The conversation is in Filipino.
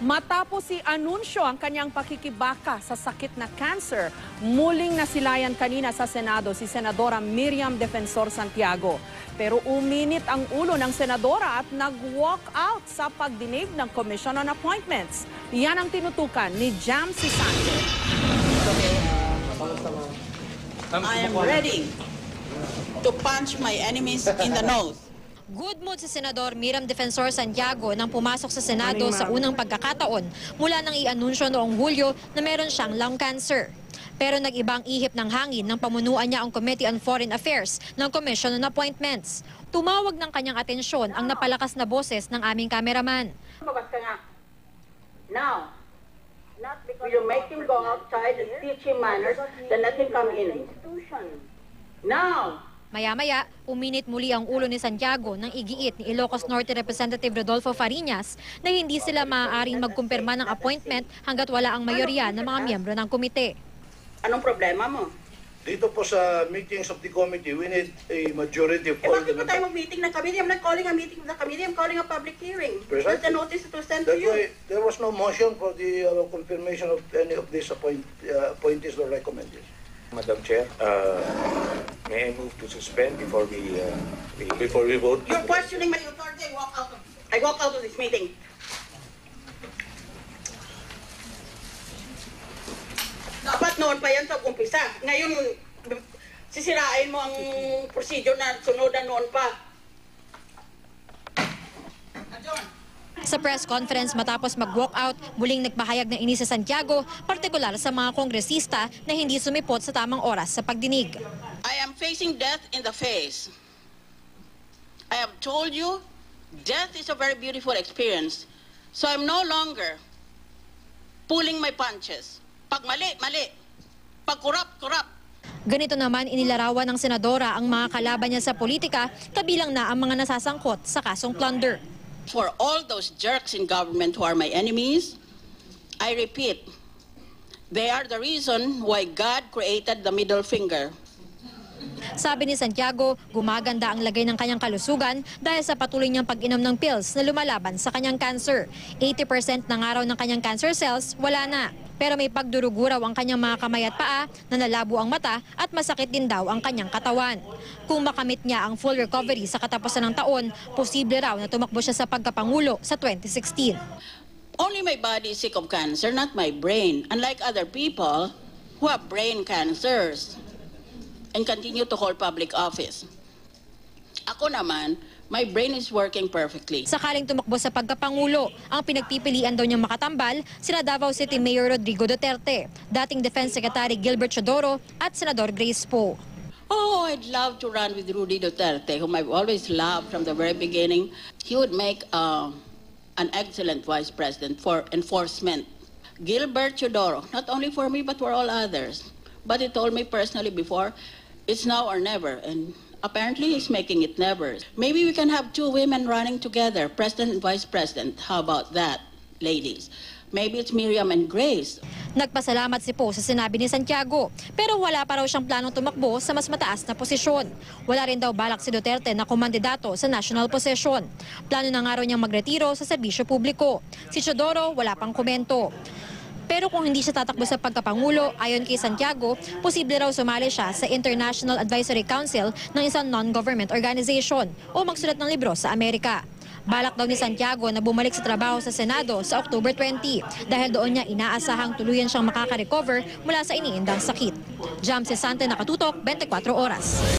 Matapos i-anunsyo ang kanyang pakikibaka sa sakit na cancer, muling nasilayan kanina sa Senado si Senadora Miriam Defensor Santiago. Pero uminit ang ulo ng senadora at nag-walk out sa pagdinig ng Commission on Appointments. Yan ang tinutukan ni Jamsi Sanchez. I am ready to punch my enemies in the nose. Good mood si Senador Miriam Defensor Santiago nang pumasok sa Senado sa unang pagkakataon mula nang i-anunsyo noong Hulyo na meron siyang lung cancer. Pero nag-ibang ihip ng hangin nang pamunuan niya ang Committee on Foreign Affairs ng Commission on Appointments. Tumawag ng kanyang atensyon ang napalakas na boses ng aming kameraman. Lumabas ka nga. Now, will you make him go outside and teach him manners, then let him come in. Now! Maya-maya, uminit muli ang ulo ni Santiago nang igiit ni Ilocos Norte Representative Rodolfo Fariñas na hindi sila maaaring magkumpirma ng appointment hanggat wala ang mayorya ng mga miyembro ng komite. Anong problema mo? Dito po sa meetings of the committee, we need a majority of all the Bakit po tayo mag-meeting ng committee? I'm not calling a meeting of the committee, I'm calling a public hearing. Precisely. That's the notice that was sent to That's you. why there was no motion for the confirmation of any of these appointees or recommended. Madam Chair, may I move to suspend before we vote? You're questioning my authority. I walk out of this meeting. Dapat noon pa yan sa umpisa. Ngayon, sisirain mo ang procedure na sunodan noon pa. Adjourn. Sa press conference matapos mag-walk out, muling nagpahayag ng inis si Santiago, partikular sa mga kongresista na hindi sumipot sa tamang oras sa pagdinig. I am facing death in the face. I have told you, death is a very beautiful experience. So I'm no longer pulling my punches. Pag mali, mali. Pag kurap, kurap. Ganito naman inilarawan ng senadora ang mga kalaban niya sa politika, kabilang na ang mga nasasangkot sa kasong plunder. For all those jerks in government who are my enemies, I repeat, they are the reason why God created the middle finger. Sabi ni Santiago, gumaganda ang lagay ng kanyang kalusugan dahil sa patuloy niyang pag-inom ng pills na lumalaban sa kanyang cancer. 80% ng araw ng kanyang cancer cells, wala na. Pero may pagduruguraw ang kanyang mga kamay at paa, nanalabo ang mata at masakit din daw ang kanyang katawan. Kung makamit niya ang full recovery sa katapusan ng taon, posible raw na tumakbo siya sa pagkapangulo sa 2016. Only my body is sick of cancer, not my brain. Unlike other people who have brain cancers and continue to hold public office. Ako naman, my brain is working perfectly. Sakaling tumakbo sa pagkapangulo, ang pinagpipilian daw niyang makatambal sina Davao City Mayor Rodrigo Duterte, dating Defense Secretary Gilbert Chodoro at Senador Grace Poe. Oh, I'd love to run with Rudy Duterte, whom I've always loved from the very beginning. He would make an excellent vice president for enforcement. Gilbert Chodoro, not only for me but for all others. But he told me personally before, it's now or never, and apparently he's making it never. Maybe we can have two women running together, president and vice president. How about that, ladies? Maybe it's Miriam and Grace. Nagpasalamat si Poe sa sinabi ni Santiago, pero wala pa raw siyang planong tumakbo sa mas mataas na posisyon. Wala rin daw balak si Duterte na kumandidato sa national position. Plano na nga raw niyang magretiro sa serbisyo publiko. Si Chodoro wala pang komento. Pero kung hindi siya tatakbo sa pagkapangulo, ayon kay Santiago, posible raw sumali siya sa International Advisory Council ng isang non-government organization o magsulat ng libro sa Amerika. Balak daw ni Santiago na bumalik sa trabaho sa Senado sa October 20 dahil doon niya inaasahang tuluyan siyang makaka-recover mula sa iniindang sakit. Jamsi Sante, nakatutok, 24 oras.